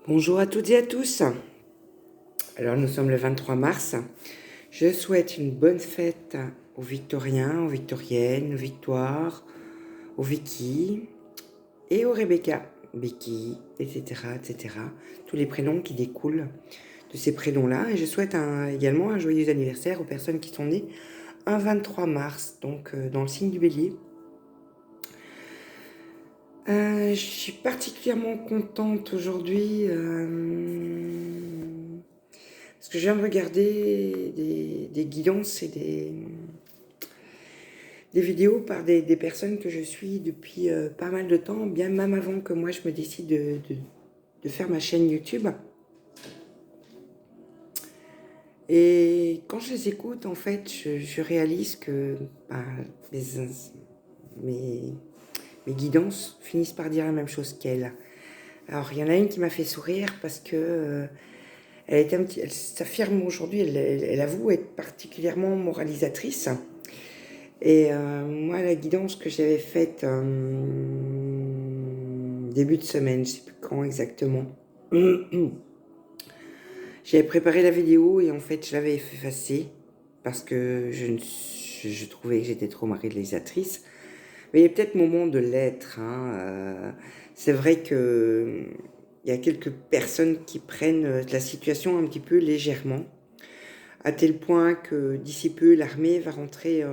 Bonjour à toutes et à tous. Alors nous sommes le 23 mars. Je souhaite une bonne fête aux Victoriens, aux Victoriennes, aux Victoires, aux Vicky et aux Rebecca, Becky, etc., etc. Tous les prénoms qui découlent de ces prénoms-là. Et je souhaite également un joyeux anniversaire aux personnes qui sont nées un 23 mars, donc dans le signe du Bélier. Je suis particulièrement contente aujourd'hui parce que je viens de regarder des guidances et des vidéos par des personnes que je suis depuis pas mal de temps, bien même avant que moi je me décide de faire ma chaîne YouTube. Et quand je les écoute, en fait, je réalise que mes guidances finissent par dire la même chose qu'elles. Alors, il y en a une qui m'a fait sourire parce que elle s'affirme aujourd'hui, elle avoue être particulièrement moralisatrice. Et moi, la guidance que j'avais faite début de semaine, je ne sais plus quand exactement, j'avais préparé la vidéo et en fait, je l'avais effacée parce que je trouvais que j'étais trop moralisatrice. Mais il est peut-être moment de l'être. C'est vrai que il y a quelques personnes qui prennent la situation un petit peu légèrement, à tel point que d'ici peu, l'armée va rentrer,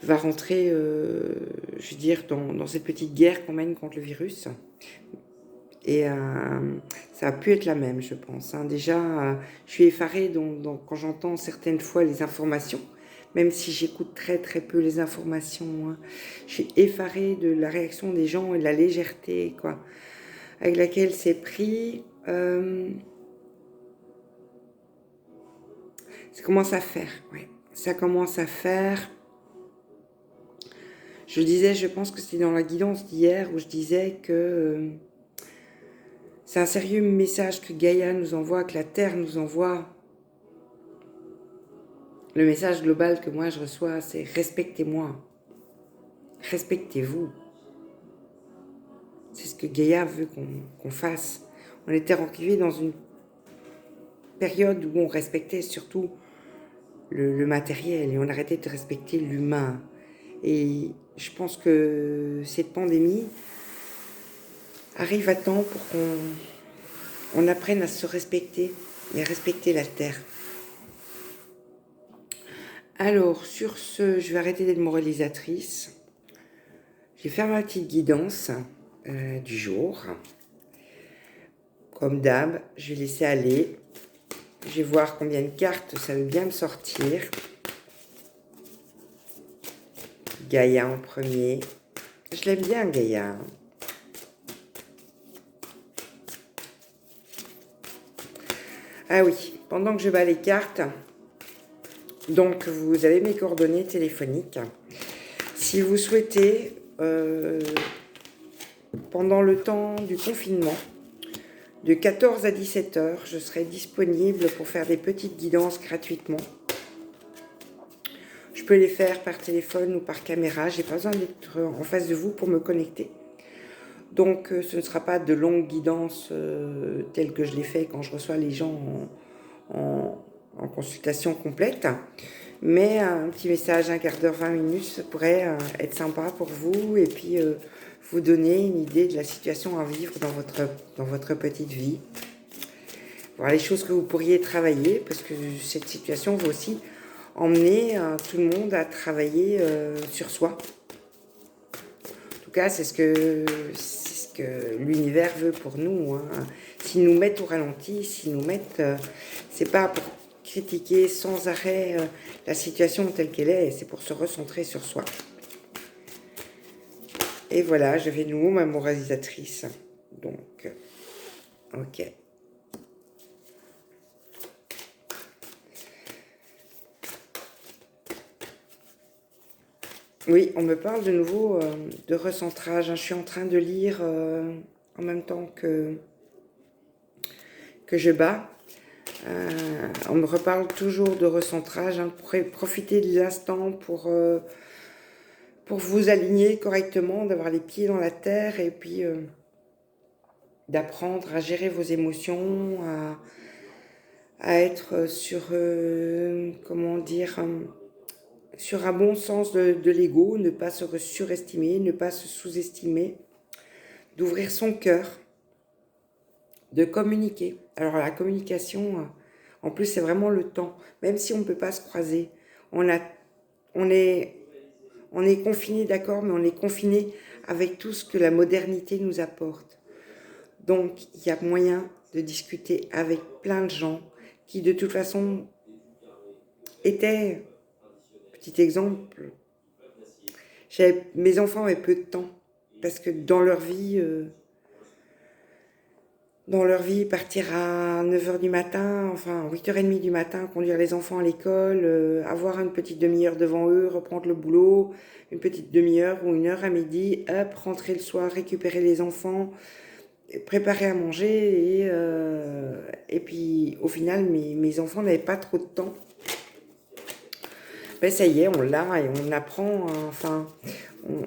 je veux dire, dans cette petite guerre qu'on mène contre le virus. Et ça a pu être la même, je pense. Déjà, je suis effarée quand j'entends certaines fois les informations, même si j'écoute très très peu les informations. Je suis effarée de la réaction des gens et de la légèreté, quoi, avec laquelle c'est pris. Ça commence à faire, ouais. Ça commence à faire. Je disais, je pense que c'était dans la guidance d'hier où je disais que c'est un sérieux message que Gaïa nous envoie, que la Terre nous envoie. Le message global que moi je reçois, c'est respectez-moi, respectez-vous. C'est ce que Gaïa veut qu'on fasse. On était arrivé dans une période où on respectait surtout le matériel et on arrêtait de respecter l'humain. Et je pense que cette pandémie arrive à temps pour qu'on apprenne à se respecter et à respecter la Terre. Alors, sur ce, je vais arrêter d'être moralisatrice. Je vais faire ma petite guidance du jour. Comme d'hab, je vais laisser aller. Je vais voir combien de cartes ça veut bien me sortir. Gaïa en premier. Je l'aime bien, Gaïa. Ah oui, pendant que je bats les cartes, donc vous avez mes coordonnées téléphoniques. Si vous souhaitez, pendant le temps du confinement, de 14 à 17 heures, je serai disponible pour faire des petites guidances gratuitement. Je peux les faire par téléphone ou par caméra. J'ai pas besoin d'être en face de vous pour me connecter. Donc ce ne sera pas de longues guidances telles que je les fais quand je reçois les gens en consultation complète. Mais un petit message, un quart d'heure, 20 minutes, ça pourrait être sympa pour vous et puis vous donner une idée de la situation à vivre dans votre petite vie. Voir les choses que vous pourriez travailler, parce que cette situation va aussi emmener tout le monde à travailler sur soi. En tout cas, c'est ce que l'univers veut pour nous. S'ils nous mettent au ralenti, s'ils nous mettent... c'est pas pour critiquer sans arrêt la situation telle qu'elle est, c'est pour se recentrer sur soi. Et voilà, je vais de nouveau ma moralisatrice. Donc, ok. Oui, on me parle de nouveau de recentrage. Je suis en train de lire en même temps que je bats. On me reparle toujours de recentrage. Profitez de l'instant pour vous aligner correctement, d'avoir les pieds dans la terre et puis d'apprendre à gérer vos émotions, à être sur, comment dire, sur un bon sens de l'ego, ne pas se surestimer, ne pas se sous-estimer, d'ouvrir son cœur, de communiquer. Alors la communication, en plus c'est vraiment le temps, même si on ne peut pas se croiser, on a, on est, on est confiné, d'accord, mais on est confiné avec tout ce que la modernité nous apporte. Donc il y a moyen de discuter avec plein de gens qui de toute façon étaient, petit exemple, mes enfants avaient peu de temps parce que dans leur vie, partir à 9h du matin, enfin 8h30 du matin, conduire les enfants à l'école, avoir une petite demi-heure devant eux, reprendre le boulot, une petite demi-heure ou une heure à midi, hop, rentrer le soir, récupérer les enfants, préparer à manger et puis au final mes enfants n'avaient pas trop de temps. Ben ça y est, on l'a et on apprend, enfin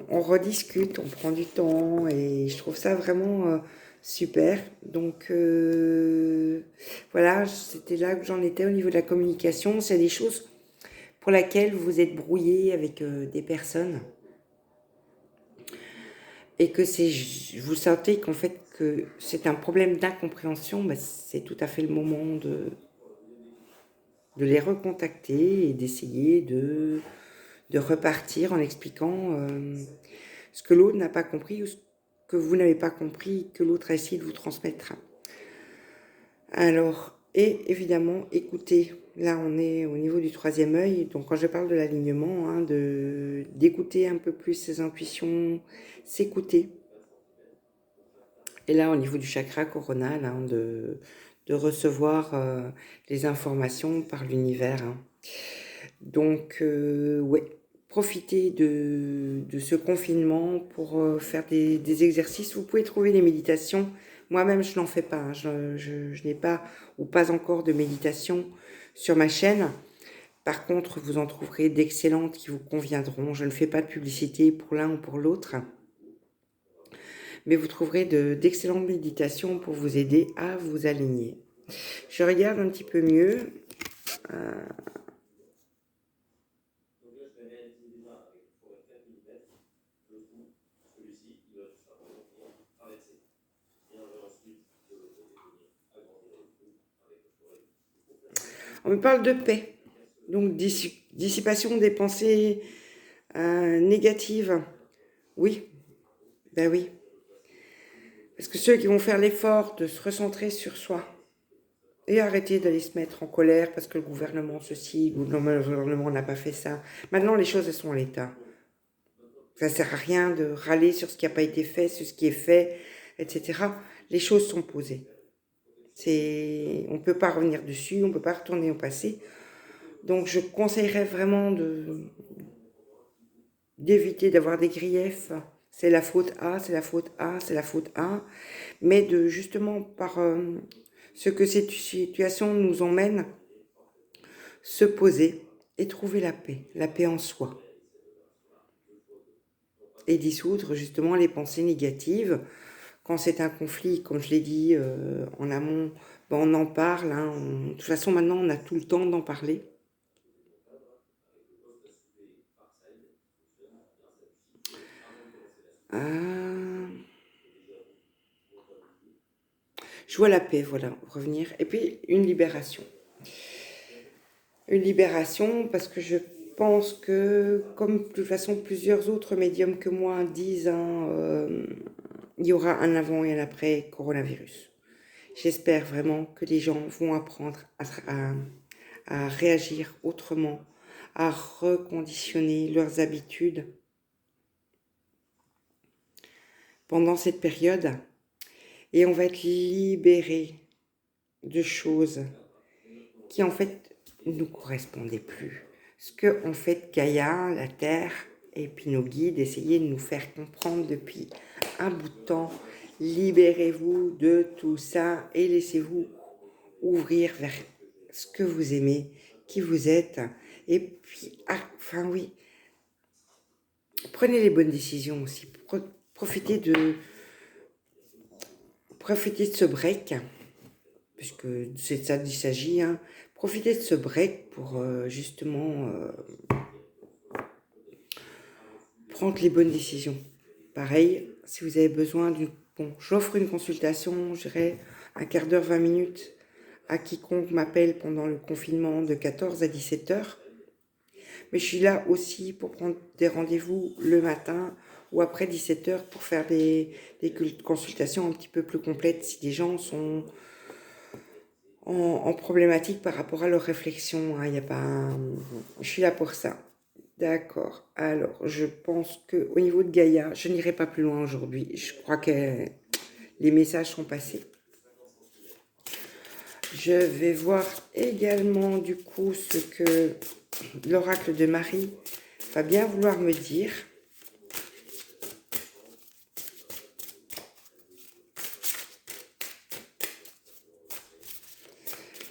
on rediscute, on prend du temps et je trouve ça vraiment super. Donc voilà, c'était là que j'en étais au niveau de la communication. C'est des choses pour lesquelles vous êtes brouillé avec des personnes et que vous sentez qu'en fait que c'est un problème d'incompréhension, ben, c'est tout à fait le moment de les recontacter et d'essayer de repartir en expliquant ce que l'autre n'a pas compris ou ce que vous n'avez pas compris, que l'autre a essayé de vous transmettre. Alors, et évidemment, écoutez, là on est au niveau du troisième œil, donc quand je parle de l'alignement, hein, d'écouter un peu plus ses intuitions, s'écouter. Et là, au niveau du chakra coronal, hein, de recevoir les informations par l'univers. Hein. Donc, ouais, profitez de ce confinement pour faire des exercices. Vous pouvez trouver des méditations. Moi-même, je n'en fais pas. Hein. Je n'ai pas ou pas encore de méditation sur ma chaîne. Par contre, vous en trouverez d'excellentes qui vous conviendront. Je ne fais pas de publicité pour l'un ou pour l'autre. Mais vous trouverez d'excellentes méditations pour vous aider à vous aligner. Je regarde un petit peu mieux. On me parle de paix, donc dissipation des pensées négatives. Oui, ben oui. Parce que ceux qui vont faire l'effort de se recentrer sur soi et arrêter d'aller se mettre en colère parce que le gouvernement ceci, ou non, le gouvernement n'a pas fait ça. Maintenant, les choses, elles sont en l'état. Ça ne sert à rien de râler sur ce qui n'a pas été fait, sur ce qui est fait, etc. Les choses sont posées. On ne peut pas revenir dessus, on ne peut pas retourner au passé. Donc je conseillerais vraiment d'éviter d'avoir des griefs. C'est la faute à, c'est la faute à, c'est la faute à. Mais de justement par ce que cette situation nous emmène, se poser et trouver la paix en soi. Et dissoudre justement les pensées négatives. Quand c'est un conflit, comme je l'ai dit en amont, ben on en parle. Hein, de toute façon, maintenant, on a tout le temps d'en parler. Je vois la paix, voilà, revenir. Et puis, une libération. Une libération parce que je pense que, comme de toute façon plusieurs autres médiums que moi disent, hein, il y aura un avant et un après coronavirus. J'espère vraiment que les gens vont apprendre à réagir autrement, à reconditionner leurs habitudes pendant cette période. Et on va être libéré de choses qui en fait ne nous correspondaient plus. Ce que en fait Gaïa, la Terre et puis nos guides essayaient de nous faire comprendre depuis un bout de temps. Libérez-vous de tout ça et laissez-vous ouvrir vers ce que vous aimez, qui vous êtes. Et puis, enfin oui, prenez les bonnes décisions aussi. Profitez profitez de ce break, puisque c'est de ça qu'il s'agit, hein. Profitez de ce break pour justement prendre les bonnes décisions. Pareil, si vous avez besoin d'une... Bon, j'offre une consultation, je dirais un quart d'heure, 20 minutes, à quiconque m'appelle pendant le confinement de 14 à 17 heures. Mais je suis là aussi pour prendre des rendez-vous le matin ou après 17 heures pour faire des consultations un petit peu plus complètes si des gens sont en problématique par rapport à leur réflexion. Il y a pas je suis là pour ça. D'accord. Alors, je pense que au niveau de Gaïa, je n'irai pas plus loin aujourd'hui. Je crois que les messages sont passés. Je vais voir également du coup ce que l'oracle de Marie va bien vouloir me dire.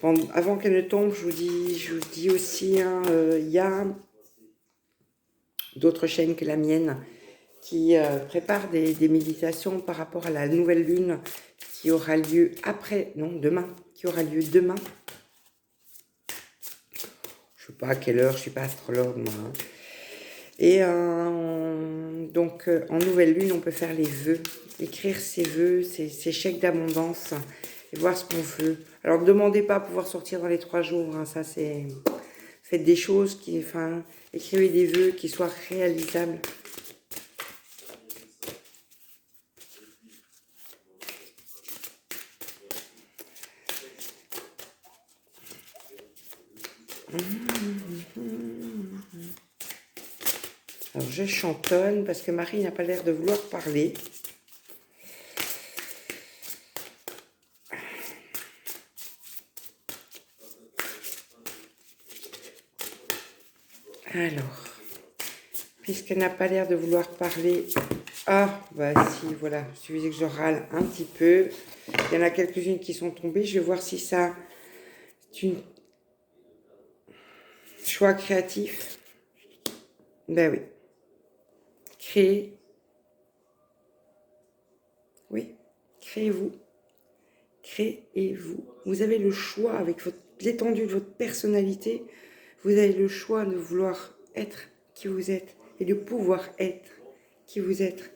Bon, avant qu'elle ne tombe, je vous dis aussi, hein, y a d'autres chaînes que la mienne qui préparent des méditations par rapport à la nouvelle lune qui aura lieu après, non, demain, qui aura lieu demain. Je ne sais pas à quelle heure, je ne suis pas astrologue, moi. Hein. Et donc, en nouvelle lune, on peut faire les vœux, écrire ses vœux, ses chèques d'abondance, et voir ce qu'on veut. Alors, ne demandez pas à pouvoir sortir dans les 3 jours, hein, ça c'est... Faites des choses qui... Enfin, écrivez des vœux qui soient réalisables. Alors, je chantonne parce que Marie n'a pas l'air de vouloir parler. Alors, puisqu'elle n'a pas l'air de vouloir parler... Ah, bah si, voilà, il suffisait que je râle un petit peu. Il y en a quelques-unes qui sont tombées. Je vais voir si ça... C'est un choix créatif. Ben oui. Créer. Oui, créez-vous. Créez-vous. Vous avez le choix avec l'étendue de votre personnalité. Vous avez le choix de vouloir être qui vous êtes et de pouvoir être qui vous êtes.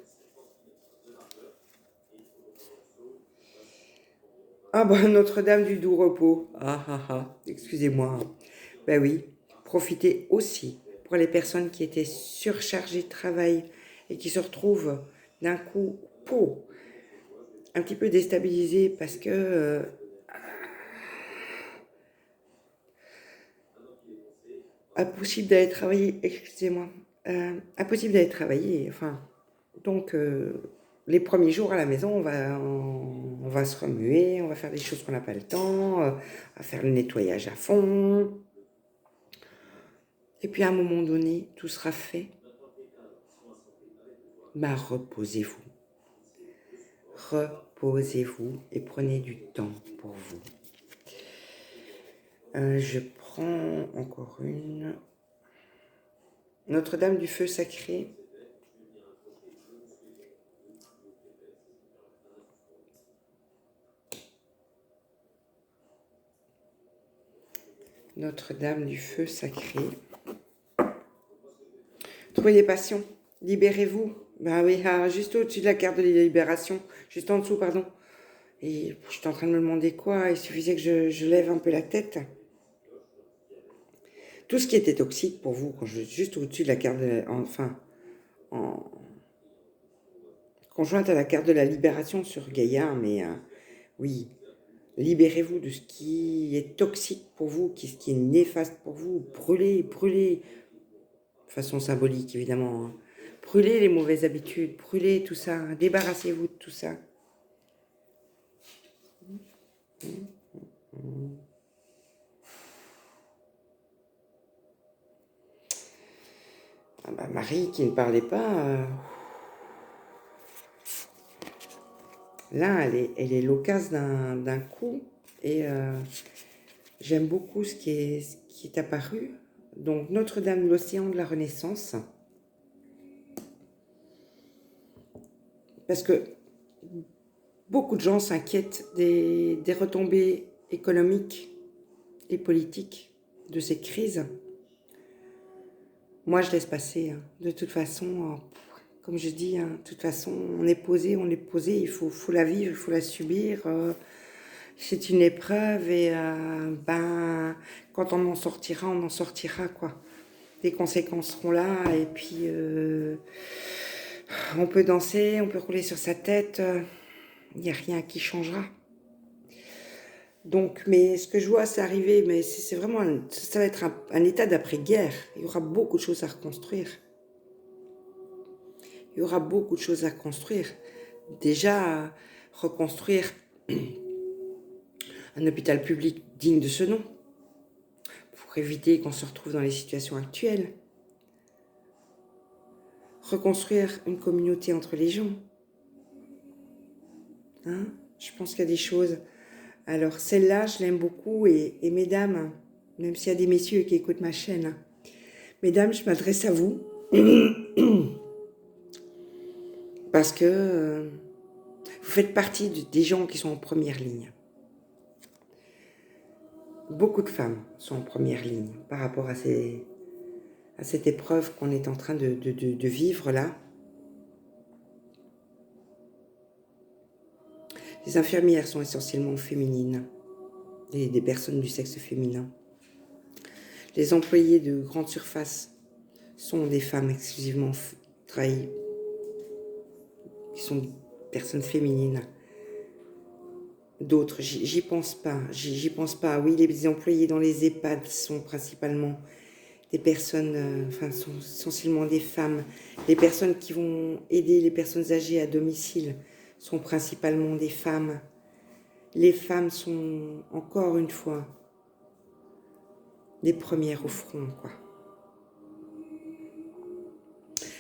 Ah bah Notre-Dame du doux repos. Ah ah ah, excusez-moi. Ben oui, profitez aussi pour les personnes qui étaient surchargées de travail et qui se retrouvent d'un coup, un petit peu déstabilisées parce que impossible d'aller travailler, excusez-moi, impossible d'aller travailler, enfin, donc les premiers jours à la maison, on va se remuer, on va faire des choses qu'on n'a pas le temps, on va faire le nettoyage à fond, et puis à un moment donné, tout sera fait, bah reposez-vous, reposez-vous et prenez du temps pour vous. Je prends encore une. Notre-Dame du Feu Sacré. Notre-Dame du Feu Sacré. Trouvez des passions. Libérez-vous. Ben oui, juste au-dessus de la carte de la libération. Juste en dessous, pardon. Et j'étais en train de me demander quoi. Il suffisait que je lève un peu la tête. Tout ce qui était toxique pour vous, juste au-dessus de la carte de enfin, en conjointe à la carte de la libération sur Gaïa, mais oui, libérez-vous de ce qui est toxique pour vous, ce qui est néfaste pour vous. Brûlez, brûlez, de façon symbolique évidemment. Hein. Brûlez les mauvaises habitudes, brûlez tout ça, débarrassez-vous de tout ça. Ah bah Marie qui ne parlait pas, là elle est loquace d'un coup et j'aime beaucoup ce qui est apparu. Donc Notre-Dame de l'Océan de la Renaissance. Parce que beaucoup de gens s'inquiètent des retombées économiques et politiques de cette crise. Moi, je laisse passer. Hein. De toute façon, comme je dis, hein, de toute façon, on est posé, il faut la vivre, il faut la subir. C'est une épreuve et ben, quand on en sortira, quoi. Les conséquences seront là et puis on peut danser, on peut rouler sur sa tête, il n'y a rien qui changera. Donc, mais ce que je vois, c'est arriver, mais c'est vraiment, ça va être un état d'après-guerre. Il y aura beaucoup de choses à reconstruire. Il y aura beaucoup de choses à construire. Déjà, reconstruire un hôpital public digne de ce nom, pour éviter qu'on se retrouve dans les situations actuelles. Reconstruire une communauté entre les gens. Hein? Je pense qu'il y a des choses. Alors, celle-là, je l'aime beaucoup. Et mesdames, même s'il y a des messieurs qui écoutent ma chaîne, mesdames, je m'adresse à vous. Parce que vous faites partie des gens qui sont en première ligne. Beaucoup de femmes sont en première ligne par rapport à cette épreuve qu'on est en train de vivre là. Les infirmières sont essentiellement féminines, des personnes du sexe féminin. Les employés de grande surface sont des femmes exclusivement qui sont des personnes féminines. D'autres, j'y pense pas. Oui, les employés dans les EHPAD sont principalement des personnes, sont essentiellement des femmes. Les personnes qui vont aider les personnes âgées à domicile sont principalement des femmes. Les femmes sont, encore une fois, les premières au front, quoi.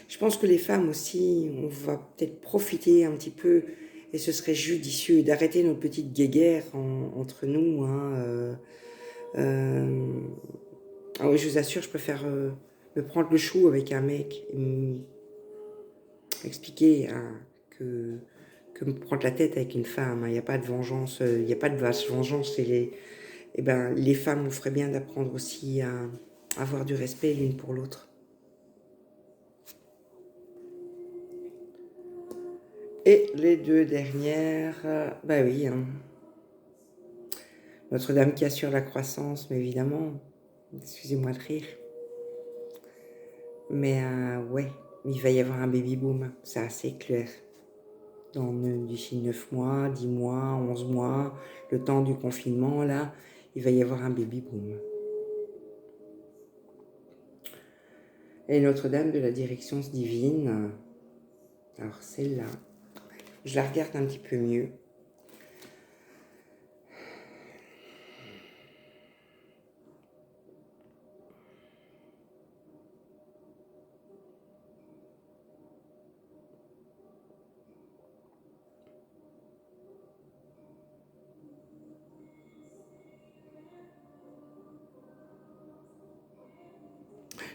Je pense que les femmes aussi, on va peut-être profiter un petit peu, et ce serait judicieux d'arrêter notre petite guéguerre entre nous. Hein, ah oui, je vous assure, je préfère me prendre le chou avec un mec et m'expliquer que me prendre la tête avec une femme. Il n'y a pas de vengeance, il n'y a pas de vache vengeance. Les femmes, on ferait bien d'apprendre aussi à avoir du respect l'une pour l'autre. Et les deux dernières, bah oui, hein. Notre-Dame qui assure la croissance, mais évidemment, excusez-moi de rire. Mais ouais, il va y avoir un baby-boom, c'est assez clair. D'ici 9 mois, 10 mois, 11 mois, le temps du confinement, là, il va y avoir un baby-boom. Et Notre-Dame de la Direction divine, alors celle-là, je la regarde un petit peu mieux.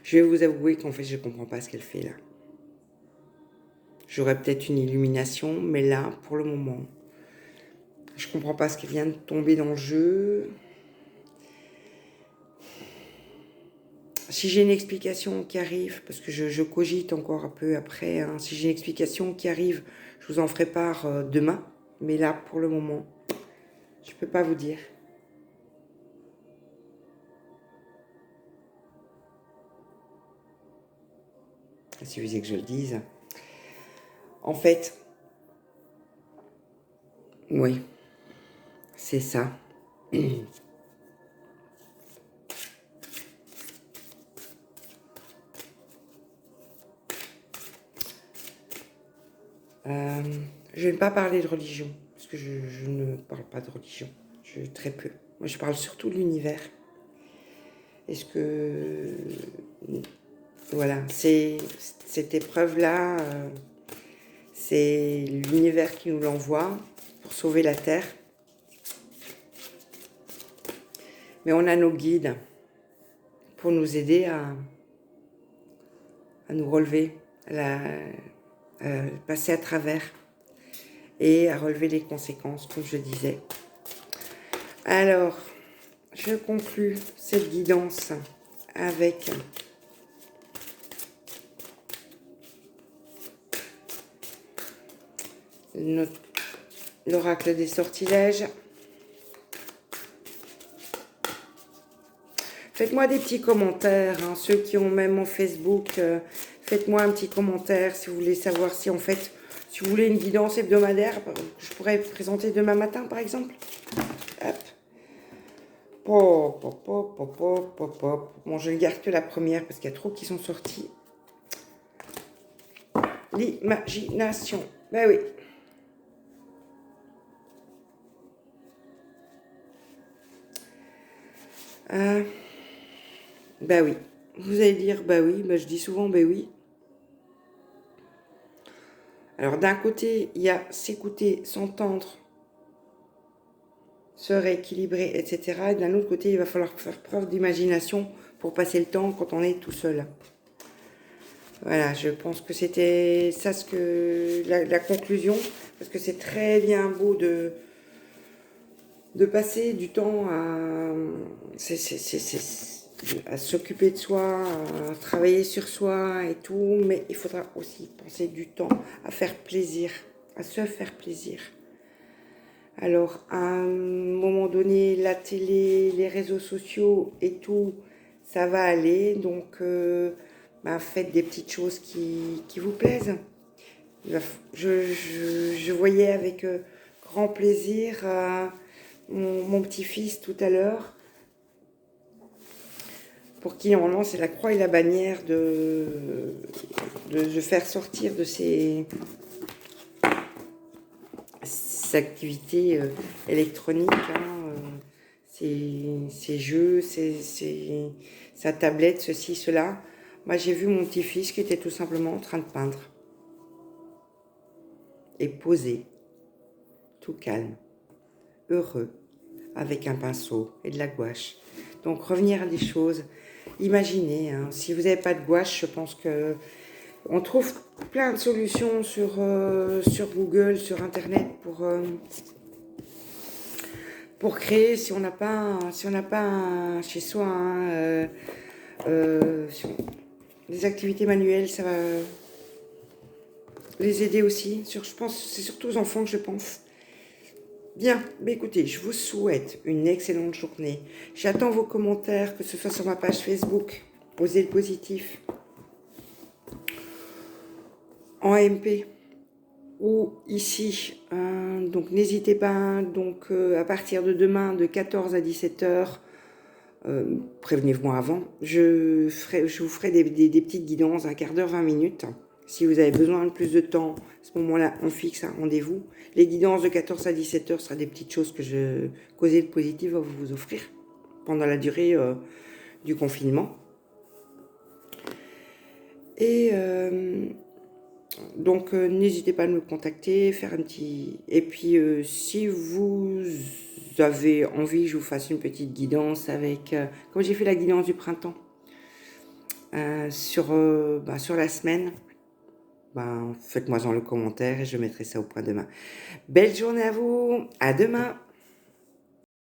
Je vais vous avouer qu'en fait, je ne comprends pas ce qu'elle fait là. J'aurais peut-être une illumination, mais là, pour le moment, je ne comprends pas ce qui vient de tomber dans le jeu. Si j'ai une explication qui arrive, parce que je cogite encore un peu après, hein, si j'ai une explication qui arrive, je vous en ferai part demain. Mais là, pour le moment, je ne peux pas vous dire. Il suffisait que je le dise. En fait, oui, c'est ça. Je ne vais pas parler de religion, parce que je ne parle pas de religion, très peu. Moi, je parle surtout de l'univers. Est-ce que... Voilà, cette épreuve-là, c'est l'univers qui nous l'envoie pour sauver la Terre. Mais on a nos guides pour nous aider à nous relever, à passer à travers. et à relever les conséquences, comme je disais. Alors, je conclus cette guidance avec l'oracle des sortilèges. Faites-moi des petits commentaires, hein, ceux qui ont même mon Facebook, faites-moi un petit commentaire si vous voulez savoir si en fait, si vous voulez une guidance hebdomadaire, que je pourrais présenter demain matin par exemple. Hop. Pop, pop, pop, pop, pop, pop, pop. Bon, je ne garde que la première parce qu'il y a trop qui sont sortis. L'imagination. Ben oui. Bah oui. Vous allez dire bah oui, bah je dis souvent bah oui. Alors d'un côté, il y a s'écouter, s'entendre, se rééquilibrer, etc. Et d'un autre côté, il va falloir faire preuve d'imagination pour passer le temps quand on est tout seul. Voilà, je pense que c'était ça ce que la conclusion, parce que c'est très bien beau de passer du temps à s'occuper de soi, à travailler sur soi et tout, mais il faudra aussi penser du temps à faire plaisir, à se faire plaisir. Alors, à un moment donné, la télé, les réseaux sociaux et tout, ça va aller, donc faites des petites choses qui vous plaisent. Je voyais avec grand plaisir mon petit-fils tout à l'heure, pour qui normalement c'est la croix et la bannière de faire sortir de ses activités électroniques, hein, ses jeux, sa tablette, ceci, cela. Moi j'ai vu mon petit-fils qui était tout simplement en train de peindre. Et posé, tout calme, heureux, avec un pinceau et de la gouache. Donc revenir à des choses, imaginez, hein, si vous n'avez pas de gouache, je pense que on trouve plein de solutions sur Google, sur Internet pour créer, si on n'a pas, chez soi, hein, des activités manuelles, ça va les aider aussi. Je pense, c'est surtout aux enfants que je pense. Bien, mais écoutez, je vous souhaite une excellente journée. J'attends vos commentaires, que ce soit sur ma page Facebook, Osez le positif, en MP, ou ici. Donc n'hésitez pas, donc à partir de demain, de 14 à 17h, prévenez-moi avant, je vous ferai des petites guidances, un quart d'heure, 20 minutes. Si vous avez besoin de plus de temps, à ce moment-là, on fixe un rendez-vous. Les guidances de 14 à 17h sera des petites choses que Osez le positif va vous offrir pendant la durée du confinement. Et donc n'hésitez pas à me contacter, faire un petit... Et puis si vous avez envie, je vous fasse une petite guidance avec... comme j'ai fait la guidance du printemps sur la semaine. Faites-moi dans le commentaire et je mettrai ça au point demain. Belle journée à vous, à demain.